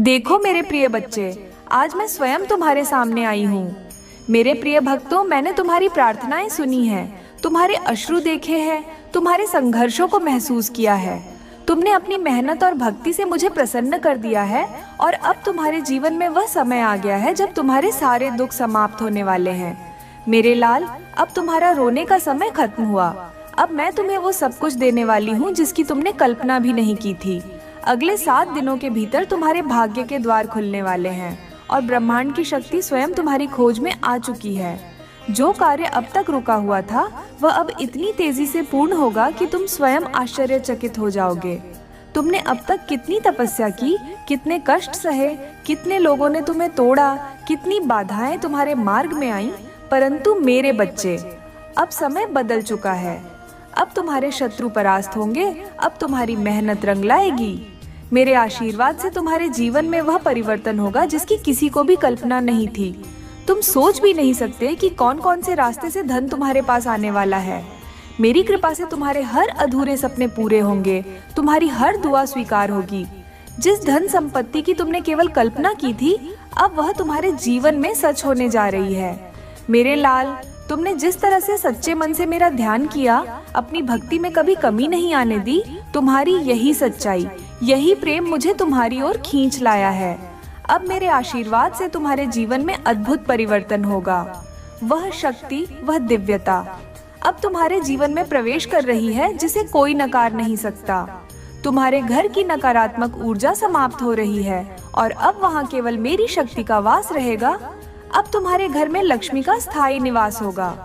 देखो मेरे प्रिय बच्चे, आज मैं स्वयं तुम्हारे सामने आई हूँ। मेरे प्रिय भक्तों, मैंने तुम्हारी प्रार्थनाएं सुनी हैं, तुम्हारे अश्रु देखे हैं, तुम्हारे संघर्षों को महसूस किया है। तुमने अपनी मेहनत और भक्ति से मुझे प्रसन्न कर दिया है और अब तुम्हारे जीवन में वह समय आ गया है जब तुम्हारे सारे दुख समाप्त होने वाले हैं। मेरे लाल, अब तुम्हारा रोने का समय खत्म हुआ। अब मैं तुम्हें वो सब कुछ देने वाली हूँ जिसकी तुमने कल्पना भी नहीं की थी। अगले 7 दिनों के भीतर तुम्हारे भाग्य के द्वार खुलने वाले हैं और ब्रह्मांड की शक्ति स्वयं तुम्हारी खोज में आ चुकी है। जो कार्य अब तक रुका हुआ था वह अब इतनी तेजी से पूर्ण होगा कि तुम स्वयं आश्चर्यचकित हो जाओगे। तुमने अब तक कितनी तपस्या की, कितने कष्ट सहे, कितने लोगों ने तुम्हें तोड़ा, कितनी बाधाएं तुम्हारे मार्ग में आईं, परंतु मेरे बच्चे, अब समय बदल चुका है। अब तुम्हारे शत्रु परास्त होंगे, अब तुम्हारी मेहनत रंग लाएगी। मेरे आशीर्वाद से तुम्हारे जीवन में वह परिवर्तन होगा जिसकी किसी को भी कल्पना नहीं थी। तुम सोच भी नहीं सकते कि कौन कौन से रास्ते से धन तुम्हारे पास आने वाला है। मेरी कृपा से तुम्हारे हर अधूरे सपने पूरे होंगे, तुम्हारी हर दुआ स्वीकार होगी। जिस धन संपत्ति की तुमने केवल कल्पना की थी, अब वह तुम्हारे जीवन में सच होने जा रही है। मेरे लाल, तुमने जिस तरह से सच्चे मन से मेरा ध्यान किया, अपनी भक्ति में कभी कमी नहीं आने दी, तुम्हारी यही सच्चाई, यही प्रेम मुझे तुम्हारी ओर खींच लाया है। अब मेरे आशीर्वाद से तुम्हारे जीवन में अद्भुत परिवर्तन होगा। वह शक्ति, वह दिव्यता अब तुम्हारे जीवन में प्रवेश कर रही है जिसे कोई नकार नहीं सकता। तुम्हारे घर की नकारात्मक ऊर्जा समाप्त हो रही है और अब वहाँ केवल मेरी शक्ति का वास रहेगा। अब तुम्हारे घर में लक्ष्मी का स्थायी निवास होगा।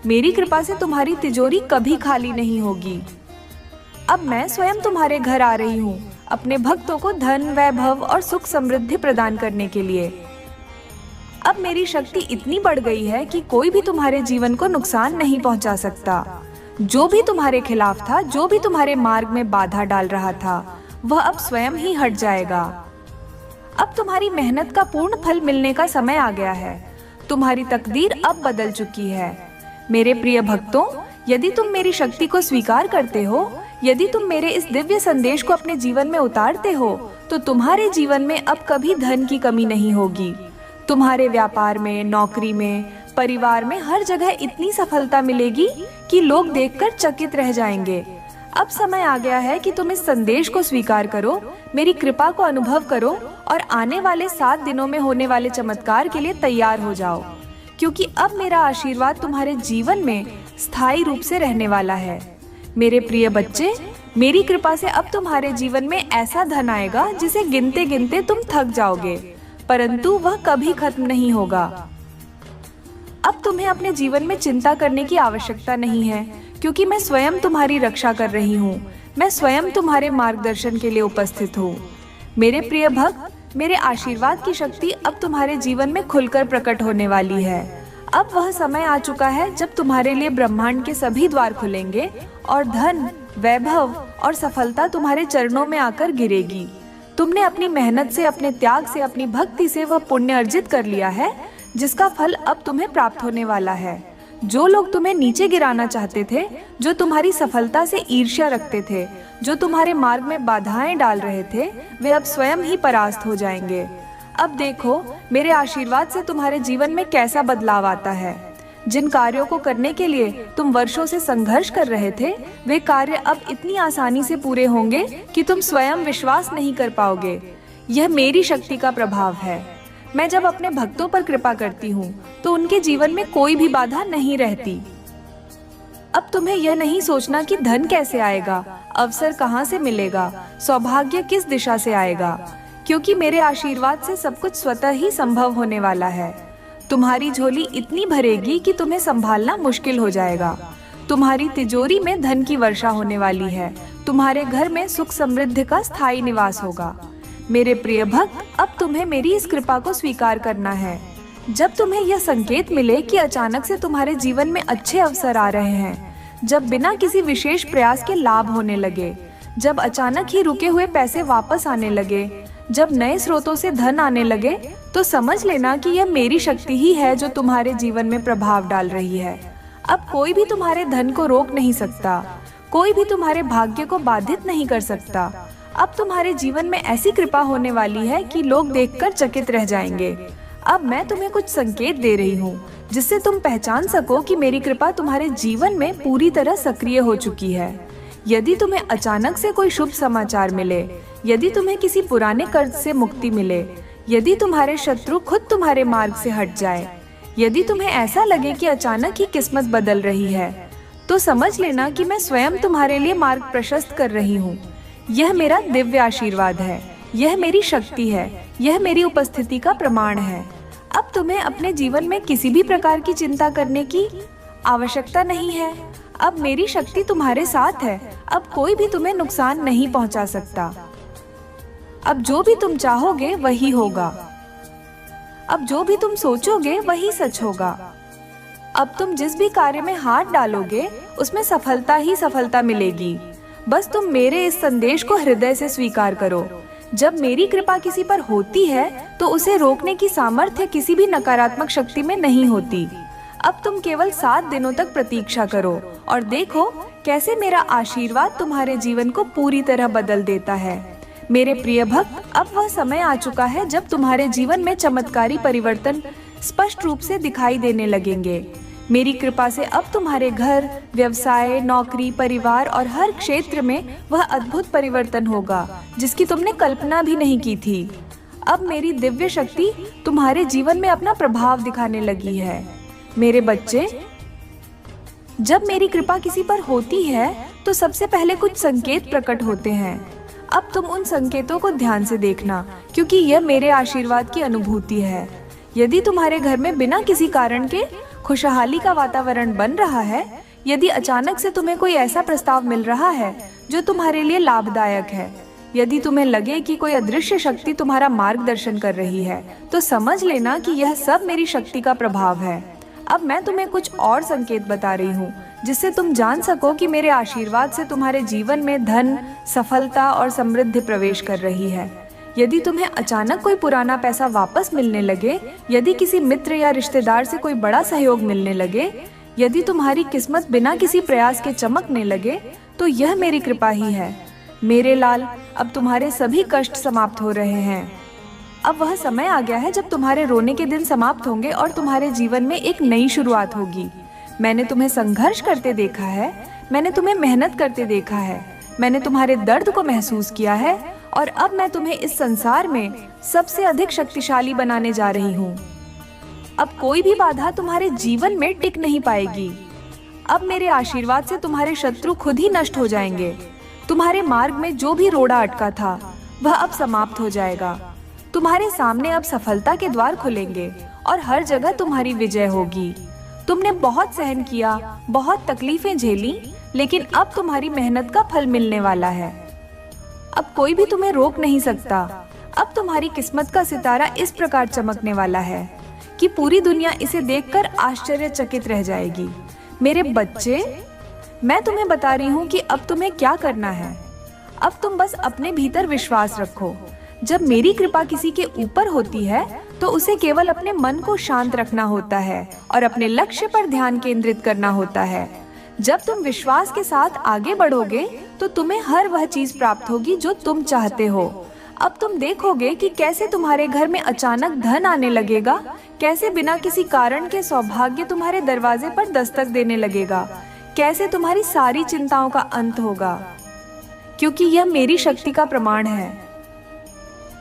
मेरी कृपा से तुम्हारी तिजोरी कभी खाली नहीं होगी। अब मैं स्वयं तुम्हारे घर आ रही हूँ, अपने भक्तों को धन, वैभव और सुख समृद्धि प्रदान करने के लिए। अब मेरी शक्ति इतनी बढ़ गई है कि कोई भी तुम्हारे जीवन को नुकसान नहीं पहुंचा सकता। जो भी तुम्हारे खिलाफ था, जो भी तुम्हारे मार्ग में बाधा डाल रहा था, वह अब स्वयं ही हट जाएगा। अब तुम्हारी मेहनत का पूर्ण फल मिलने का समय आ गया है। तुम्हारी तकदीर अब बदल चुकी है। मेरे प्रिय भक्तों, यदि तुम मेरी शक्ति को स्वीकार करते हो, यदि तुम मेरे इस दिव्य संदेश को अपने जीवन में उतारते हो, तो तुम्हारे जीवन में अब कभी धन की कमी नहीं होगी। तुम्हारे व्यापार में, नौकरी में, परिवार में, हर जगह इतनी सफलता मिलेगी कि लोग देखकर चकित रह जाएंगे। अब समय आ गया है कि तुम इस संदेश को स्वीकार करो, मेरी कृपा को अनुभव करो और आने वाले 7 दिनों में होने वाले चमत्कार के लिए तैयार हो जाओ, क्योंकि अब मेरा आशीर्वाद तुम्हारे जीवन में स्थायी रूप से रहने वाला है। मेरे प्रिय बच्चे, मेरी कृपा से अब तुम्हारे जीवन में ऐसा धन आएगा जिसे गिनते गिनते तुम थक जाओगे, परंतु वह कभी खत्म नहीं होगा। अब तुम्हें अपने जीवन में चिंता करने की आवश्यकता नहीं है, क्योंकि मैं स्वयं तुम्हारी रक्षा कर रही हूँ। मैं स्वयं तुम्हारे मार्गदर्शन के लिए उपस्थित हूँ। मेरे प्रिय भक्त, मेरे आशीर्वाद की शक्ति अब तुम्हारे जीवन में खुलकर प्रकट होने वाली है। अब वह समय आ चुका है जब तुम्हारे लिए ब्रह्मांड के सभी द्वार खुलेंगे और धन, वैभव और सफलता तुम्हारे चरणों में आकर गिरेगी। तुमने अपनी मेहनत से, अपने त्याग से, अपनी भक्ति से वह पुण्य अर्जित कर लिया है जिसका फल अब तुम्हें प्राप्त होने वाला है। जो लोग तुम्हें नीचे गिराना चाहते थे, जो तुम्हारी सफलता से ईर्ष्या रखते थे, जो तुम्हारे मार्ग में बाधाएं डाल रहे थे, वे अब स्वयं ही परास्त हो जाएंगे। अब देखो मेरे आशीर्वाद से तुम्हारे जीवन में कैसा बदलाव आता है। जिन कार्यों को करने के लिए तुम वर्षों से संघर्ष कर रहे थे, वे कार्य अब इतनी आसानी से पूरे होंगे कि तुम स्वयं विश्वास नहीं कर पाओगे। यह मेरी शक्ति का प्रभाव है। मैं जब अपने भक्तों पर कृपा करती हूँ तो उनके जीवन में कोई भी बाधा नहीं रहती। अब तुम्हें यह नहीं सोचना कि धन कैसे आएगा, अवसर कहाँ से मिलेगा, सौभाग्य किस दिशा से आएगा, क्योंकि मेरे आशीर्वाद से सब कुछ स्वतः ही संभव होने वाला है। तुम्हारी झोली इतनी भरेगी कि तुम्हें संभालना मुश्किल हो जाएगा। तुम्हारी तिजोरी में धन की वर्षा होने वाली है। तुम्हारे घर में सुख समृद्धि का स्थायी निवास होगा। मेरे प्रिय भक्त, अब तुम्हें मेरी इस कृपा को स्वीकार करना है। जब तुम्हें यह संकेत मिले कि अचानक से तुम्हारे जीवन में अच्छे अवसर आ रहे हैं, जब बिना किसी विशेष प्रयास के लाभ होने लगे, जब अचानक ही रुके हुए पैसे वापस आने लगे, जब नए स्रोतों से धन आने लगे, तो समझ लेना कि यह मेरी शक्ति ही है जो तुम्हारे जीवन में प्रभाव डाल रही है। अब कोई भी तुम्हारे धन को रोक नहीं सकता, कोई भी तुम्हारे भाग्य को बाधित नहीं कर सकता। अब तुम्हारे जीवन में ऐसी कृपा होने वाली है कि लोग देखकर चकित रह जाएंगे। अब मैं तुम्हें कुछ संकेत दे रही हूँ जिससे तुम पहचान सको कि मेरी कृपा तुम्हारे जीवन में पूरी तरह सक्रिय हो चुकी है। यदि तुम्हें अचानक से कोई शुभ समाचार मिले, यदि तुम्हें किसी पुराने कर्ज से मुक्ति मिले, यदि तुम्हारे शत्रु खुद तुम्हारे मार्ग से हट जाए, यदि तुम्हें ऐसा लगे कि अचानक ही किस्मत बदल रही है, तो समझ लेना कि मैं स्वयं तुम्हारे लिए मार्ग प्रशस्त कर रही हूँ। यह मेरा दिव्य आशीर्वाद है, यह मेरी शक्ति है, यह मेरी उपस्थिति का प्रमाण है। अब तुम्हें अपने जीवन में किसी भी प्रकार की चिंता करने की आवश्यकता नहीं है। अब मेरी शक्ति तुम्हारे साथ है। अब कोई भी तुम्हें नुकसान नहीं पहुंचा सकता। अब जो भी तुम चाहोगे वही होगा। अब जो भी तुम सोचोगे वही सच होगा। अब तुम जिस भी कार्य में हाथ डालोगे उसमें सफलता ही सफलता मिलेगी। बस तुम मेरे इस संदेश को हृदय से स्वीकार करो। जब मेरी कृपा किसी पर होती है तो उसे रोकने की सामर्थ्य किसी भी नकारात्मक शक्ति में नहीं होती। अब तुम केवल 7 दिनों तक प्रतीक्षा करो और देखो कैसे मेरा आशीर्वाद तुम्हारे जीवन को पूरी तरह बदल देता है। मेरे प्रिय भक्त, अब वह समय आ चुका है जब तुम्हारे जीवन में चमत्कारी परिवर्तन स्पष्ट रूप से दिखाई देने लगेंगे। मेरी कृपा से अब तुम्हारे घर, व्यवसाय, नौकरी, परिवार और हर क्षेत्र में वह अद्भुत परिवर्तन होगा जिसकी तुमने कल्पना भी नहीं की थी। अब मेरी दिव्य शक्ति तुम्हारे जीवन में अपना प्रभाव दिखाने लगी है। मेरे बच्चे, जब मेरी कृपा किसी पर होती है तो सबसे पहले कुछ संकेत प्रकट होते हैं। अब तुम उन संकेतों को ध्यान से देखना, क्योंकि यह मेरे आशीर्वाद की अनुभूति है। यदि तुम्हारे घर में बिना किसी कारण के खुशहाली का वातावरण बन रहा है, यदि अचानक से तुम्हें कोई ऐसा प्रस्ताव मिल रहा है जो तुम्हारे लिए लाभदायक है, यदि तुम्हें लगे कि कोई अदृश्य शक्ति तुम्हारा मार्गदर्शन कर रही है, तो समझ लेना कि यह सब मेरी शक्ति का प्रभाव है। अब मैं तुम्हें कुछ और संकेत बता रही हूँ जिससे तुम जान सको कि मेरे आशीर्वाद से तुम्हारे जीवन में धन, सफलता और समृद्धि प्रवेश कर रही है। यदि तुम्हें अचानक कोई पुराना पैसा वापस मिलने लगे, यदि किसी मित्र या रिश्तेदार से कोई बड़ा सहयोग मिलने लगे, यदि तुम्हारी किस्मत बिना किसी प्रयास के चमकने लगे, तो यह मेरी कृपा ही है। मेरे लाल, अब तुम्हारे सभी कष्ट समाप्त हो रहे हैं। अब वह समय आ गया है जब तुम्हारे रोने के दिन समाप्त होंगे और तुम्हारे जीवन में एक नई शुरुआत होगी। मैंने तुम्हें संघर्ष करते देखा है, मैंने तुम्हें मेहनत करते देखा है, मैंने तुम्हारे दर्द को महसूस किया है और अब मैं तुम्हें इस संसार में सबसे अधिक शक्तिशाली बनाने जा रही हूँ। अब कोई भी बाधा तुम्हारे जीवन में टिक नहीं पाएगी। अब मेरे आशीर्वाद से तुम्हारे शत्रु खुद ही नष्ट हो जाएंगे। तुम्हारे मार्ग में जो भी रोड़ा अटका था वह अब समाप्त हो जाएगा। तुम्हारे सामने अब सफलता के द्वार खुलेंगे और हर जगह तुम्हारी विजय होगी। तुमने बहुत सहन किया, बहुत तकलीफें झेली, लेकिन अब तुम्हारी मेहनत का फल मिलने वाला है। अब कोई भी तुम्हें रोक नहीं सकता। अब तुम्हारी किस्मत का सितारा इस प्रकार चमकने वाला है कि पूरी दुनिया इसे देखकर आश्चर्यचकित रह जाएगी। मेरे बच्चे, मैं तुम्हें बता रही हूँ कि अब तुम्हें क्या करना है। अब तुम बस अपने भीतर विश्वास रखो। जब मेरी कृपा किसी के ऊपर होती है तो उसे केवल अपने मन को शांत रखना होता है और अपने लक्ष्य पर ध्यान केंद्रित करना होता है। जब तुम विश्वास के साथ आगे बढ़ोगे तो तुम्हें हर वह चीज प्राप्त होगी जो तुम चाहते हो। अब तुम देखोगे कि कैसे तुम्हारे घर में अचानक धन आने लगेगा, कैसे बिना किसी कारण के सौभाग्य तुम्हारे दरवाजे पर दस्तक देने लगेगा, कैसे तुम्हारी सारी चिंताओं का अंत होगा, क्योंकि यह मेरी शक्ति का प्रमाण है।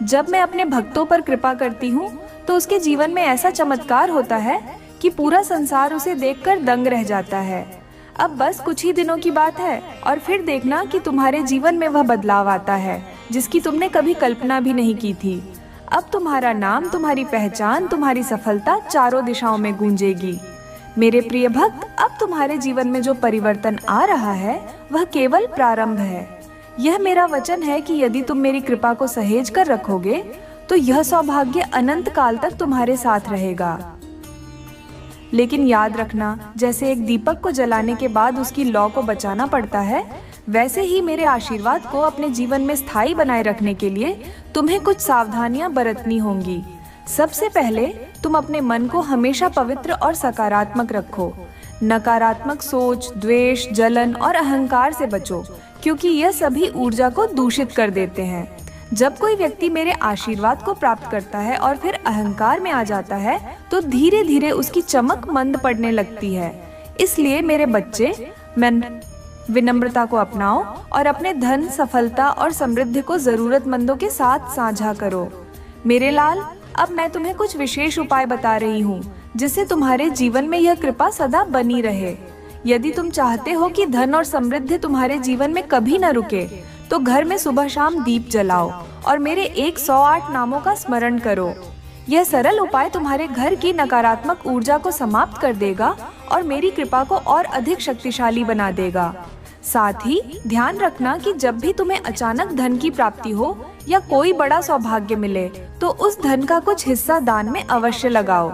जब मैं अपने भक्तों पर कृपा करती हूँ तो उसके जीवन में ऐसा चमत्कार होता है कि पूरा संसार उसे देखकर दंग रह जाता है। अब बस कुछ ही दिनों की बात है और फिर देखना कि तुम्हारे जीवन में वह बदलाव आता है जिसकी तुमने कभी कल्पना भी नहीं की थी। अब तुम्हारा नाम, तुम्हारी पहचान, तुम्हारी सफलता चारों दिशाओं में गूंजेगी। मेरे प्रिय भक्त, अब तुम्हारे जीवन में जो परिवर्तन आ रहा है वह केवल प्रारंभ है। यह मेरा वचन है कि यदि तुम मेरी कृपा को सहेज कर रखोगे तो यह सौभाग्य अनंत काल तक तुम्हारे साथ रहेगा। लेकिन याद रखना, जैसे एक दीपक को जलाने के बाद उसकी लौ को बचाना पड़ता है, वैसे ही मेरे आशीर्वाद को अपने जीवन में स्थायी बनाए रखने के लिए तुम्हें कुछ सावधानियां बरतनी होंगी। सबसे पहले तुम अपने मन को हमेशा पवित्र और सकारात्मक रखो। नकारात्मक सोच, द्वेष, जलन और अहंकार से बचो, क्योंकि यह सभी ऊर्जा को दूषित कर देते हैं। जब कोई व्यक्ति मेरे आशीर्वाद को प्राप्त करता है और फिर अहंकार में आ जाता है तो धीरे धीरे उसकी चमक मंद पड़ने लगती है। इसलिए मेरे बच्चे, विनम्रता को अपनाओ और अपने धन, सफलता और समृद्धि को जरूरतमंदों के साथ साझा करो। मेरे लाल, अब मैं तुम्हें कुछ विशेष उपाय बता रही हूँ जिससे तुम्हारे जीवन में यह कृपा सदा बनी रहे। यदि तुम चाहते हो कि धन और समृद्धि तुम्हारे जीवन में कभी न रुके, तो घर में सुबह शाम दीप जलाओ और मेरे 108 नामों का स्मरण करो। यह सरल उपाय तुम्हारे घर की नकारात्मक ऊर्जा को समाप्त कर देगा और मेरी कृपा को और अधिक शक्तिशाली बना देगा। साथ ही ध्यान रखना कि जब भी तुम्हें अचानक धन की प्राप्ति हो या कोई बड़ा सौभाग्य मिले, तो उस धन का कुछ हिस्सा दान में अवश्य लगाओ।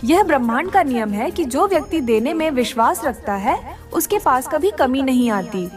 यह ब्रह्मांड का नियम है कि जो व्यक्ति देने में विश्वास रखता है, उसके पास कभी कमी नहीं आती।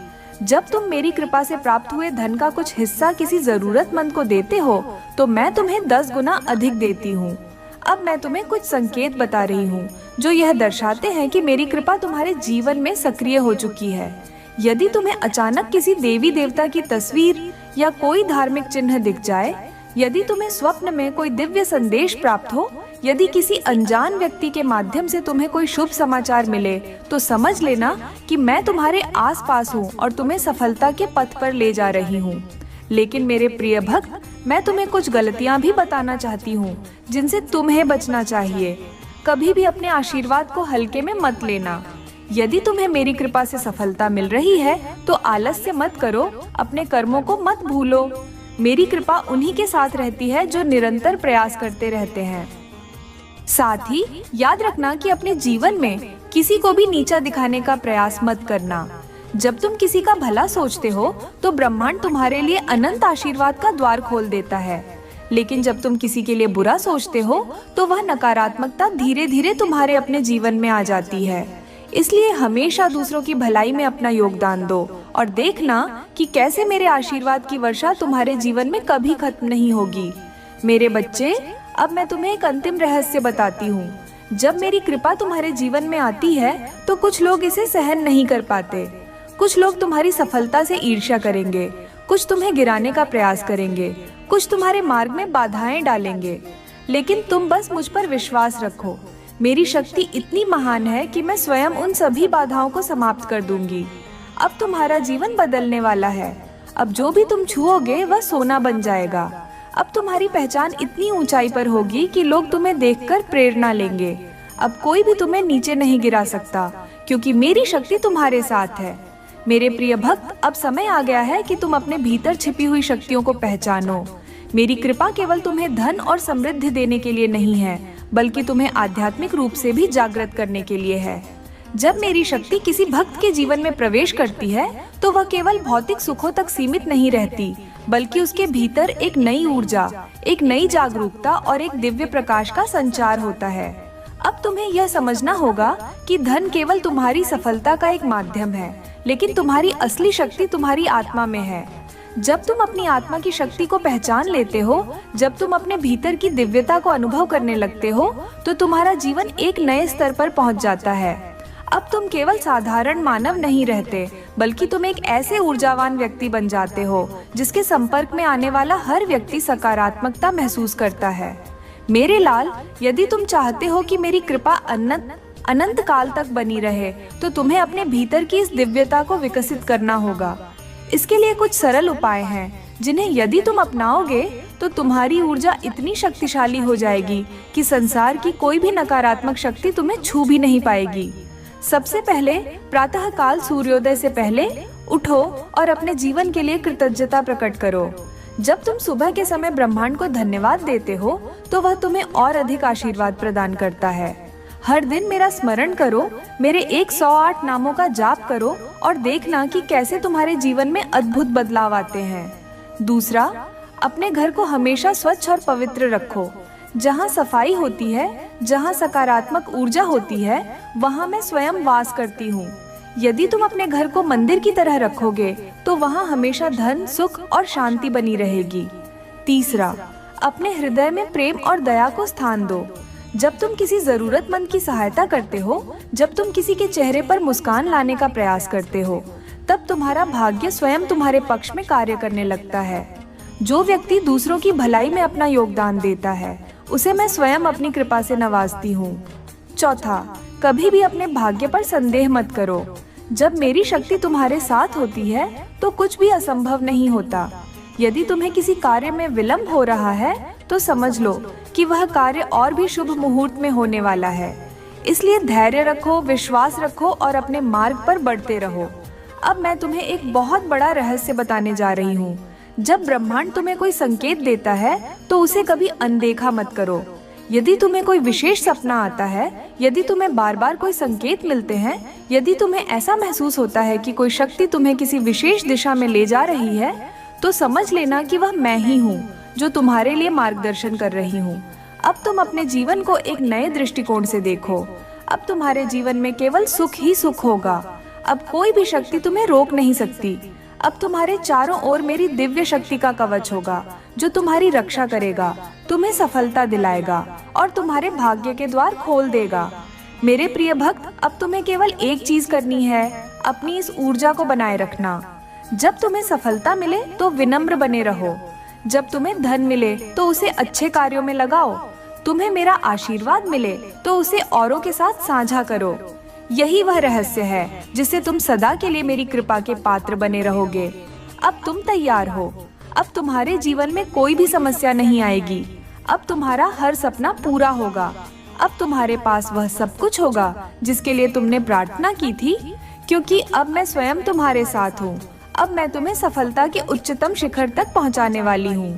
जब तुम मेरी कृपा से प्राप्त हुए धन का कुछ हिस्सा किसी जरूरतमंद को देते हो, तो मैं तुम्हें 10 गुना अधिक देती हूँ। अब मैं तुम्हें कुछ संकेत बता रही हूँ जो यह दर्शाते हैं कि मेरी कृपा तुम्हारे जीवन में सक्रिय हो चुकी है। यदि तुम्हें अचानक किसी देवी देवता की तस्वीर या कोई धार्मिक चिन्ह दिख जाए, यदि तुम्हें स्वप्न में कोई दिव्य संदेश प्राप्त हो, यदि किसी अनजान व्यक्ति के माध्यम से तुम्हें कोई शुभ समाचार मिले, तो समझ लेना कि मैं तुम्हारे आसपास हूँ और तुम्हें सफलता के पथ पर ले जा रही हूँ। लेकिन मेरे प्रिय भक्त, मैं तुम्हें कुछ गलतियाँ भी बताना चाहती हूँ जिनसे तुम्हें बचना चाहिए। कभी भी अपने आशीर्वाद को हल्के में मत लेना। यदि तुम्हें मेरी कृपा से सफलता मिल रही है तो आलस्य मत करो, अपने कर्मों को मत भूलो। मेरी कृपा उन्हीं के साथ रहती है जो निरंतर प्रयास करते रहते हैं। साथ ही याद रखना कि अपने जीवन में किसी को भी नीचा दिखाने का प्रयास मत करना। जब तुम किसी का भला सोचते हो तो ब्रह्मांड तुम्हारे लिए अनंत आशीर्वाद का द्वार खोल देता है, लेकिन जब तुम किसी के लिए बुरा सोचते हो तो वह नकारात्मकता धीरे धीरे तुम्हारे अपने जीवन में आ जाती है। इसलिए हमेशा दूसरों की भलाई में अपना योगदान दो और देखना कि कैसे मेरे आशीर्वाद की वर्षा तुम्हारे जीवन में कभी खत्म नहीं होगी। मेरे बच्चे, अब मैं तुम्हें एक अंतिम रहस्य बताती हूँ। जब मेरी कृपा तुम्हारे जीवन में आती है तो कुछ लोग इसे सहन नहीं कर पाते। कुछ लोग तुम्हारी सफलता से ईर्ष्या करेंगे, कुछ तुम्हें गिराने का प्रयास करेंगे, कुछ तुम्हारे मार्ग में बाधाएं डालेंगे। लेकिन तुम बस मुझ पर विश्वास रखो। मेरी शक्ति इतनी महान है कि मैं स्वयं उन सभी बाधाओं को समाप्त कर दूंगी। अब तुम्हारा जीवन बदलने वाला है। अब जो भी तुम छुओगे वह सोना बन जाएगा। अब तुम्हारी पहचान इतनी ऊंचाई पर होगी कि लोग तुम्हें देखकर प्रेरणा लेंगे। अब कोई भी तुम्हें नीचे नहीं गिरा सकता, क्योंकि मेरी शक्ति तुम्हारे साथ है। मेरे प्रिय भक्त, अब समय आ गया है कि तुम अपने भीतर छिपी हुई शक्तियों को पहचानो। मेरी कृपा केवल तुम्हें धन और समृद्धि देने के लिए नहीं है, बल्कि तुम्हें आध्यात्मिक रूप से भी जागृत करने के लिए है। जब मेरी शक्ति किसी भक्त के जीवन में प्रवेश करती है तो वह केवल भौतिक सुखों तक सीमित नहीं रहती, बल्कि उसके भीतर एक नई ऊर्जा, एक नई जागरूकता और एक दिव्य प्रकाश का संचार होता है। अब तुम्हें यह समझना होगा कि धन केवल तुम्हारी सफलता का एक माध्यम है, लेकिन तुम्हारी असली शक्ति तुम्हारी आत्मा में है। जब तुम अपनी आत्मा की शक्ति को पहचान लेते हो, जब तुम अपने भीतर की दिव्यता को अनुभव करने लगते हो, तो तुम्हारा जीवन एक नए स्तर पर पहुंच जाता है। अब तुम केवल साधारण मानव नहीं रहते, बल्कि तुम एक ऐसे ऊर्जावान व्यक्ति बन जाते हो जिसके संपर्क में आने वाला हर व्यक्ति सकारात्मकता महसूस करता है। मेरे लाल, यदि तुम चाहते हो कि मेरी कृपा अनंत काल तक बनी रहे, तो तुम्हें अपने भीतर की इस दिव्यता को विकसित करना होगा। इसके लिए कुछ सरल उपाय हैं, जिन्हें यदि तुम अपनाओगे तो तुम्हारी ऊर्जा इतनी शक्तिशाली हो जाएगी कि संसार की कोई भी नकारात्मक शक्ति तुम्हें छू भी नहीं पाएगी। सबसे पहले, प्रातः काल सूर्योदय से पहले उठो और अपने जीवन के लिए कृतज्ञता प्रकट करो। जब तुम सुबह के समय ब्रह्मांड को धन्यवाद देते हो, तो वह तुम्हें और अधिक आशीर्वाद प्रदान करता है। हर दिन मेरा स्मरण करो, मेरे 108 नामों का जाप करो और देखना कि कैसे तुम्हारे जीवन में अद्भुत बदलाव आते हैं। दूसरा, अपने घर को हमेशा स्वच्छ और पवित्र रखो। जहाँ सफाई होती है, जहाँ सकारात्मक ऊर्जा होती है, वहाँ मैं स्वयं वास करती हूँ। यदि तुम अपने घर को मंदिर की तरह रखोगे तो वहाँ हमेशा धन, सुख और शांति बनी रहेगी। तीसरा, अपने हृदय में प्रेम और दया को स्थान दो। जब तुम किसी जरूरतमंद की सहायता करते हो, जब तुम किसी के चेहरे पर मुस्कान लाने का प्रयास करते हो, तब तुम्हारा भाग्य स्वयं तुम्हारे पक्ष में कार्य करने लगता है। जो व्यक्ति दूसरों की भलाई में अपना योगदान देता है, उसे मैं स्वयं अपनी कृपा से नवाजती हूँ। चौथा, कभी भी अपने भाग्य पर संदेह मत करो। जब मेरी शक्ति तुम्हारे साथ होती है तो कुछ भी असंभव नहीं होता। यदि तुम्हें किसी कार्य में विलंब हो रहा है तो समझ लो कि वह कार्य और भी शुभ मुहूर्त में होने वाला है। इसलिए धैर्य रखो, विश्वास रखो और अपने मार्ग पर बढ़ते रहो। अब मैं तुम्हें एक बहुत बड़ा रहस्य बताने जा रही हूँ। जब ब्रह्मांड तुम्हें कोई संकेत देता है तो उसे कभी अनदेखा मत करो। यदि तुम्हें कोई विशेष सपना आता है, यदि तुम्हें बार बार कोई संकेत मिलते हैं, यदि तुम्हें ऐसा महसूस होता है कि कोई शक्ति तुम्हें किसी विशेष दिशा में ले जा रही है, तो समझ लेना कि वह मैं ही हूँ जो तुम्हारे लिए मार्गदर्शन कर रही हूँ। अब तुम अपने जीवन को एक नए दृष्टिकोण से देखो। अब तुम्हारे जीवन में केवल सुख ही सुख होगा। अब कोई भी शक्ति तुम्हें रोक नहीं सकती। अब तुम्हारे चारों ओर मेरी दिव्य शक्ति का कवच होगा जो तुम्हारी रक्षा करेगा, तुम्हें सफलता दिलाएगा और तुम्हारे भाग्य के द्वार खोल देगा। मेरे प्रिय भक्त, अब तुम्हें केवल एक चीज करनी है, अपनी इस ऊर्जा को बनाए रखना। जब तुम्हें सफलता मिले तो विनम्र बने रहो। जब तुम्हें धन मिले तो उसे अच्छे कार्यों में लगाओ। तुम्हें मेरा आशीर्वाद मिले तो उसे औरों के साथ साझा करो। यही वह रहस्य है जिससे तुम सदा के लिए मेरी कृपा के पात्र बने रहोगे। अब तुम तैयार हो। अब तुम्हारे जीवन में कोई भी समस्या नहीं आएगी। अब तुम्हारा हर सपना पूरा होगा। अब तुम्हारे पास वह सब कुछ होगा जिसके लिए तुमने प्रार्थना की थी, क्योंकि अब मैं स्वयं तुम्हारे साथ हूँ। अब मैं तुम्हें सफलता के उच्चतम शिखर तक पहुँचाने वाली हूँ।